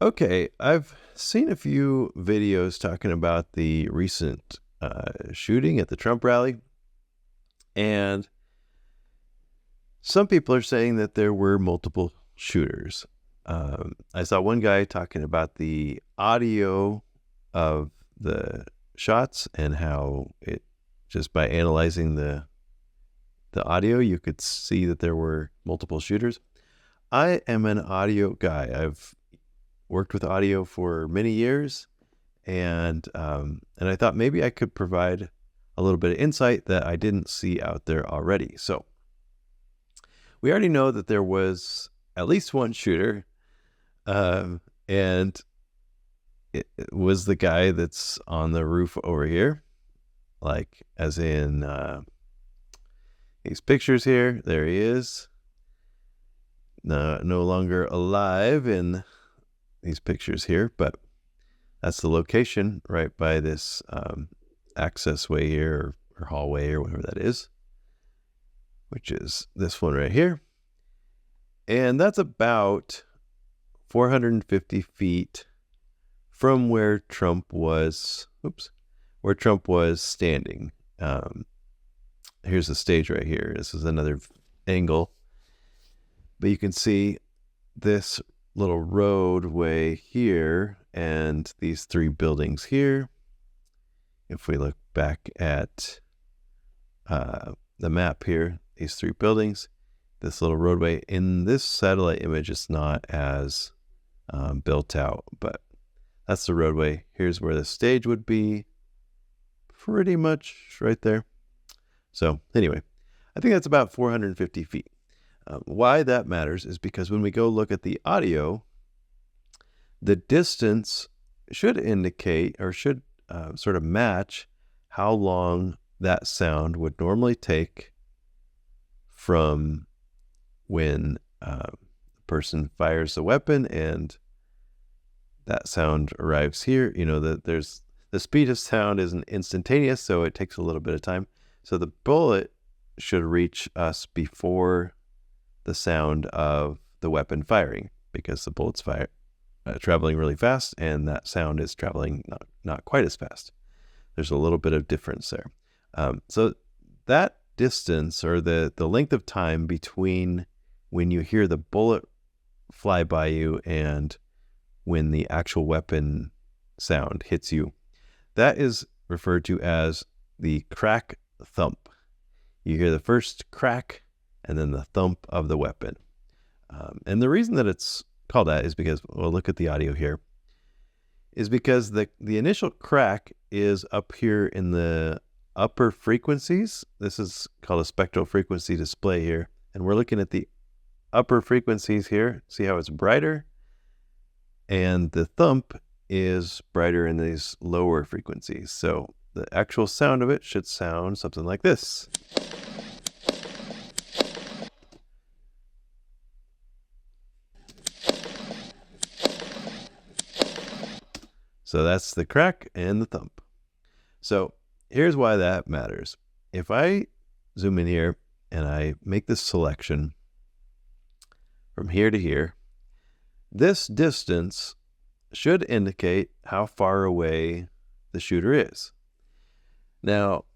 Okay, I've seen a few videos talking about the recent shooting at the Trump rally, and some people are saying that there were multiple shooters. I saw one guy talking about the audio of the shots and how it just by analyzing the audio, you could see that there were multiple shooters. I am an audio guy. I've worked with audio for many years, and I thought maybe I could provide a little bit of insight that I didn't see out there already. So we already know that there was at least one shooter, and it was the guy that's on the roof over here, like as in these pictures here. There he is, no longer alive in these pictures here, but that's the location right by this access way here, or hallway, or whatever that is, which is this one right here. And that's about 450 feet from where Trump was, where Trump was standing. Here's the stage right here. This is another angle, but you can see this little roadway here and these three buildings here. If we look back at the map here, these three buildings, this little roadway in this satellite image is not as built out, but that's the roadway. Here's where the stage would be, pretty much right there. So anyway, I think that's about 450 feet. Why that matters is because when we go look at the audio, the distance should indicate, or should sort of match, how long that sound would normally take from when a person fires the weapon and that sound arrives here. You know, that there's the speed of sound isn't instantaneous, so it takes a little bit of time. So the bullet should reach us before the sound of the weapon firing, because the bullet's traveling really fast, and that sound is traveling not quite as fast. There's a little bit of difference there. So that distance, or the length of time between when you hear the bullet fly by you and when the actual weapon sound hits you, that is referred to as the crack thump. You hear the first crack and then the thump of the weapon. And the reason that it's called that is because, well, look at the audio here, is because the initial crack is up here in the upper frequencies. This is called a spectral frequency display here. And we're looking at the upper frequencies here. See how it's brighter? And the thump is brighter in these lower frequencies. So the actual sound of it should sound something like this. So that's the crack and the thump. So here's why that matters. If I zoom in here and I make this selection from here to here, this distance should indicate how far away the shooter is. Now,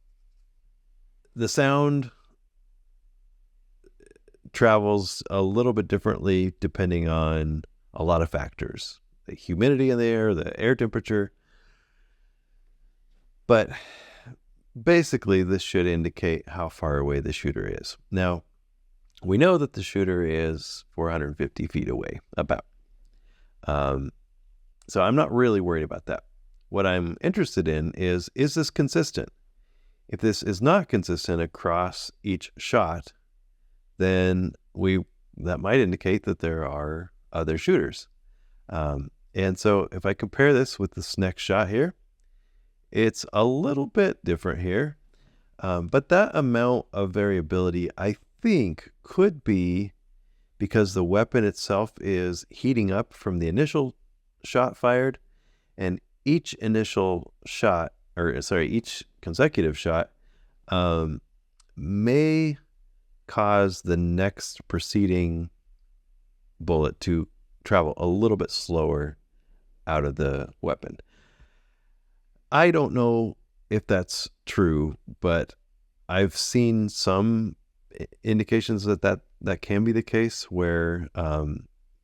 the sound travels a little bit differently depending on a lot of factors. The humidity in the air, the air temperature. But basically, this should indicate how far away the shooter is. Now, we know that the shooter is 450 feet away, about. So I'm not really worried about that. What I'm interested in is this consistent? If this is not consistent across each shot, then that might indicate that there are other shooters. And so if I compare this with this next shot here, it's a little bit different here. But that amount of variability, I think, could be because the weapon itself is heating up from the initial shot fired, and each consecutive shot may cause the next preceding bullet to travel a little bit slower out of the weapon. I don't know if that's true, but I've seen some indications that can be the case, where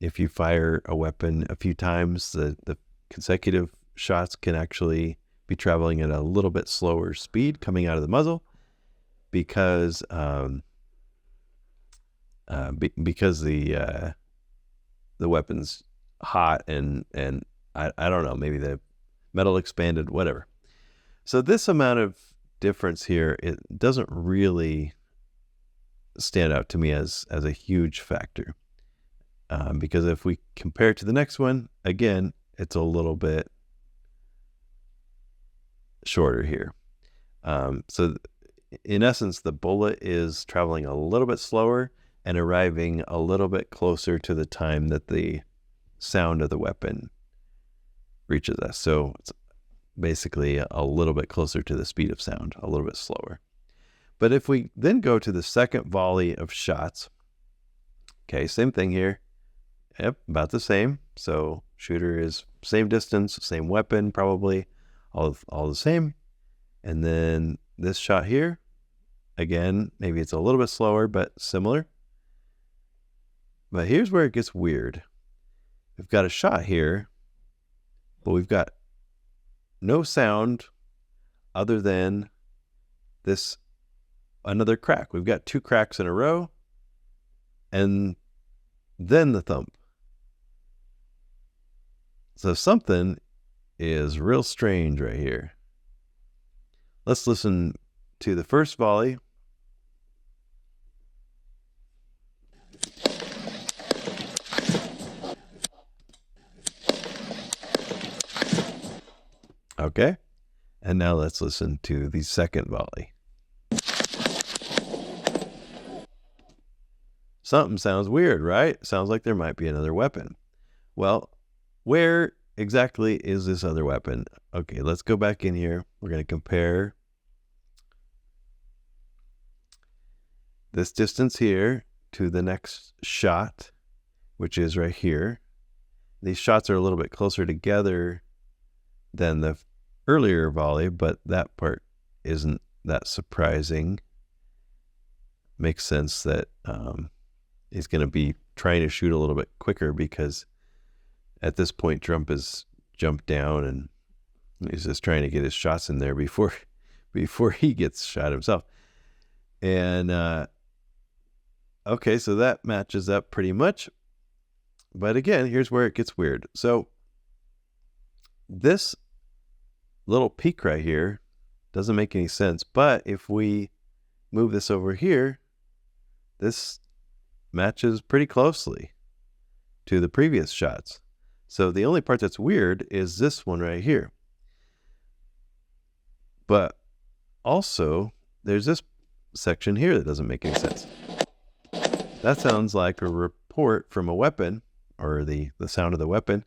if you fire a weapon a few times, the consecutive shots can actually be traveling at a little bit slower speed coming out of the muzzle, because because the weapon's hot, and I don't know, maybe the metal expanded, whatever. So this amount of difference here, it doesn't really stand out to me as a huge factor, because if we compare it to the next one, again, it's a little bit shorter here. So in essence, the bullet is traveling a little bit slower and arriving a little bit closer to the time that the sound of the weapon reaches us. So it's basically a little bit closer to the speed of sound, a little bit slower. But if we then go to the second volley of shots, okay, same thing here. Yep, about the same. So shooter is same distance, same weapon, probably all the same. And then this shot here, again, maybe it's a little bit slower, but similar. But here's where it gets weird. We've got a shot here, but we've got no sound other than this, another crack. We've got two cracks in a row, and then the thump. So something is real strange right here. Let's listen to the first volley. Okay, and now let's listen to the second volley. Something sounds weird, right? Sounds like there might be another weapon. Well, where exactly is this other weapon? Okay, let's go back in here. We're going to compare this distance here to the next shot, which is right here. These shots are a little bit closer together than the earlier volley, but that part isn't that surprising. Makes sense that he's going to be trying to shoot a little bit quicker, because at this point Trump has jumped down and he's just trying to get his shots in there before he gets shot himself. And okay, so that matches up pretty much. But again, here's where it gets weird. So this little peak right here doesn't make any sense. But if we move this over here, this matches pretty closely to the previous shots. So the only part that's weird is this one right here. But also, there's this section here that doesn't make any sense. That sounds like a report from a weapon, or the sound of the weapon.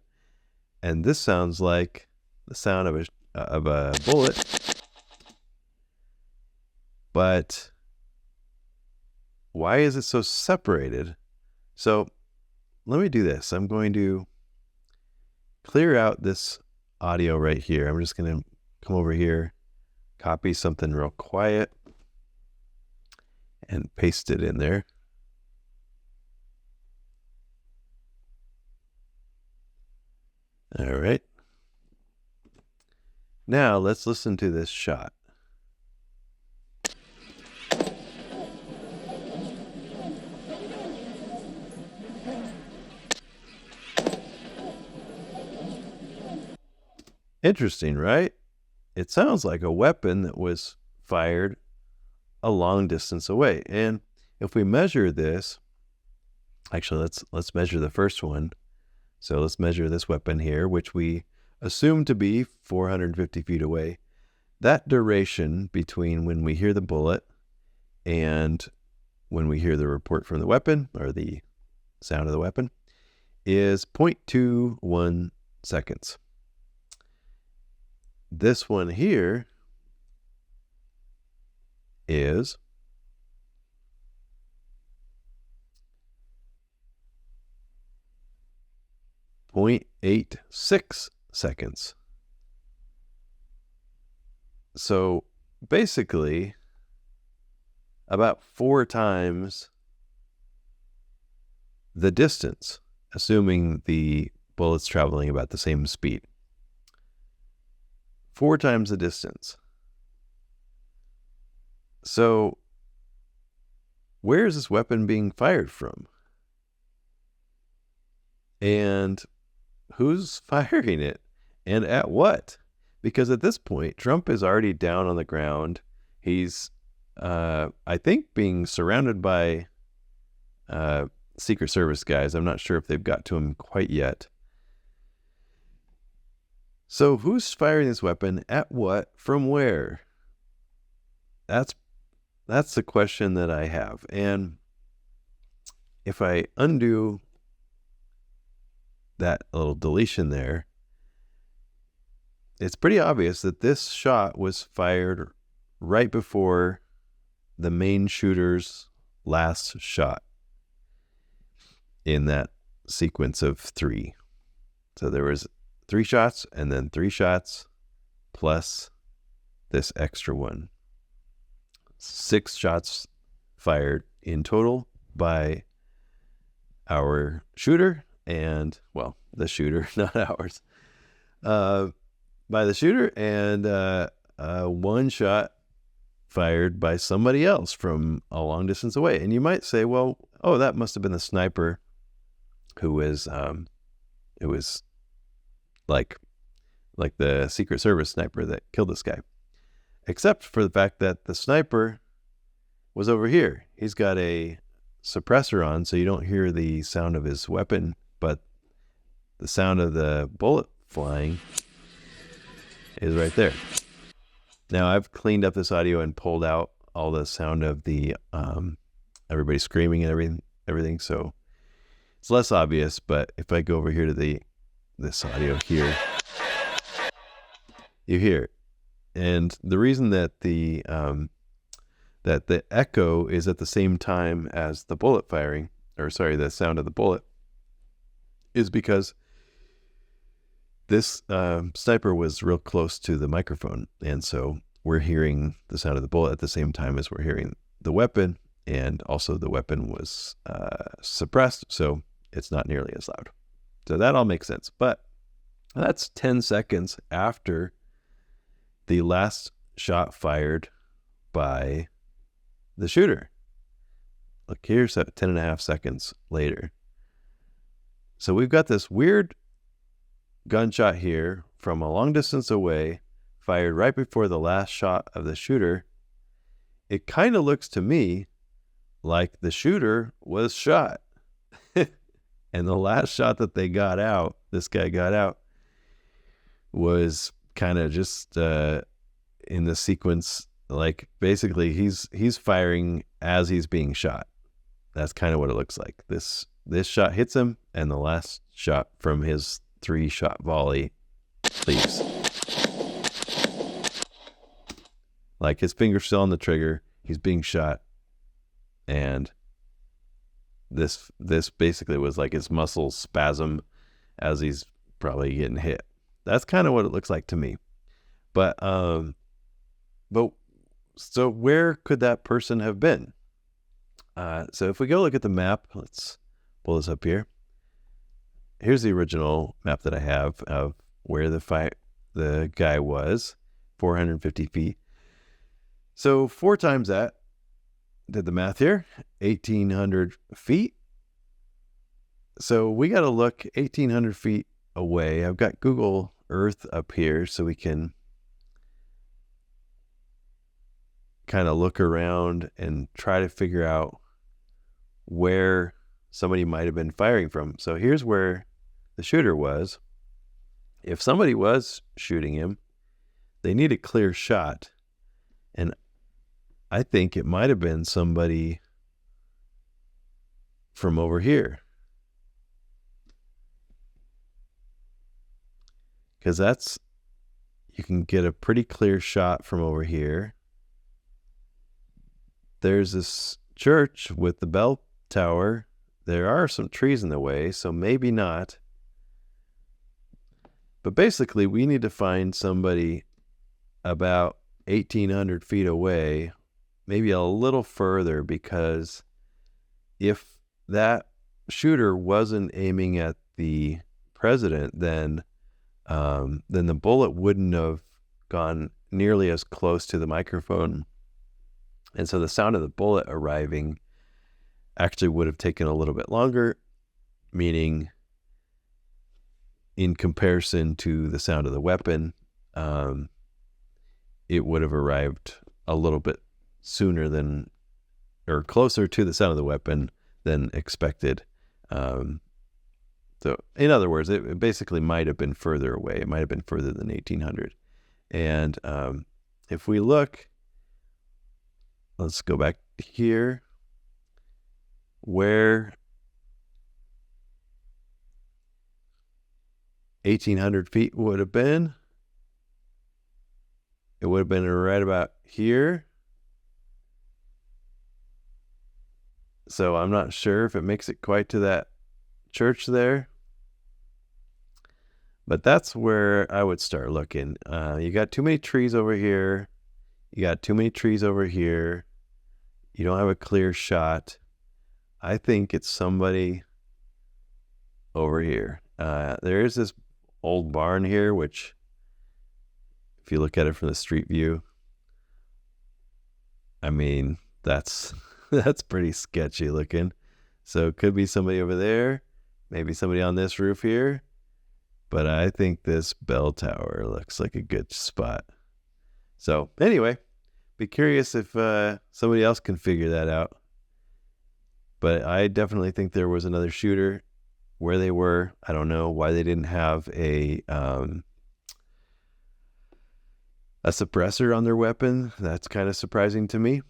And this sounds like the sound of a bullet. But why is it so separated? So let me do this. I'm going to clear out this audio right here. I'm just going to come over here, copy something real quiet, and paste it in there. All right. Now let's listen to this shot. Interesting, right? It sounds like a weapon that was fired a long distance away. And if we measure this, actually, let's measure the first one. So let's measure this weapon here, which we assume to be 450 feet away. That duration between when we hear the bullet and when we hear the report from the weapon, or the sound of the weapon, is 0.21 seconds. This one here is 0.86 seconds. So basically, about 4 times the distance, assuming the bullet's traveling about the same speed. 4 times the distance. So where is this weapon being fired from? And who's firing it? And at what? Because at this point, Trump is already down on the ground. He's, I think, being surrounded by Secret Service guys. I'm not sure if they've got to him quite yet. So who's firing this weapon? At what? From where? That's the question that I have. And if I undo that little deletion there, it's pretty obvious that this shot was fired right before the main shooter's last shot in that sequence of 3. So there was 3 shots and then 3 shots plus this extra one. 6 shots fired in total by our shooter and, well, the shooter, not ours, by the shooter, and 1 shot fired by somebody else from a long distance away. And you might say, well, oh, that must have been the sniper who was, it was like the Secret Service sniper that killed this guy. Except for the fact that the sniper was over here. He's got a suppressor on, so you don't hear the sound of his weapon, but the sound of the bullet flying is right there. Now, I've cleaned up this audio and pulled out all the sound of the everybody screaming and everything, so it's less obvious. But if I go over here to this audio here, you hear it. And the reason that the echo is at the same time as the bullet firing, or sorry, the sound of the bullet, is because this sniper was real close to the microphone, and so we're hearing the sound of the bullet at the same time as we're hearing the weapon, and also the weapon was suppressed, so it's not nearly as loud. So that all makes sense. But that's 10 seconds after the last shot fired by the shooter. Look, here's 10.5 seconds later. So we've got this weird gunshot here from a long distance away, fired right before the last shot of the shooter. It kind of looks to me like the shooter was shot. And the last shot that this guy got out, was kind of just in the sequence, like basically he's firing as he's being shot. That's kind of what it looks like. This shot hits him, and the last shot from his 3-shot volley leaves. Like his finger's still on the trigger, he's being shot, and this basically was like his muscles spasm as he's probably getting hit. That's kind of what it looks like to me. But so where could that person have been? So if we go look at the map, let's pull this up here. Here's the original map that I have of where the guy was, 450 feet. So 4 times that, did the math here, 1,800 feet. So we got to look 1,800 feet away. I've got Google Earth up here so we can kind of look around and try to figure out where somebody might have been firing from. So here's where the shooter was. If somebody was shooting him, they need a clear shot. And I think it might have been somebody from over here. Because you can get a pretty clear shot from over here. There's this church with the bell tower. There are some trees in the way, so maybe not. But basically, we need to find somebody about 1,800 feet away, maybe a little further, because if that shooter wasn't aiming at the president, then the bullet wouldn't have gone nearly as close to the microphone. And so the sound of the bullet arriving actually would have taken a little bit longer, meaning in comparison to the sound of the weapon, it would have arrived a little bit sooner than, or closer to the sound of the weapon than expected. So in other words, it basically might have been further away. It might have been further than 1,800. And if we look, let's go back here, where 1,800 feet would have been. It would have been right about here. So I'm not sure if it makes it quite to that church there. But that's where I would start looking. You got too many trees over here. You got too many trees over here. You don't have a clear shot. I think it's somebody over here. There is this old barn here, which, if you look at it from the street view, I mean, that's pretty sketchy looking. So it could be somebody over there, maybe somebody on this roof here. But I think this bell tower looks like a good spot. So anyway, be curious if somebody else can figure that out. But I definitely think there was another shooter. Where they were, I don't know why they didn't have a suppressor on their weapon. That's kind of surprising to me.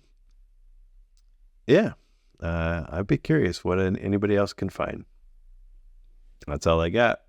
Yeah, I'd be curious what anybody else can find. That's all I got.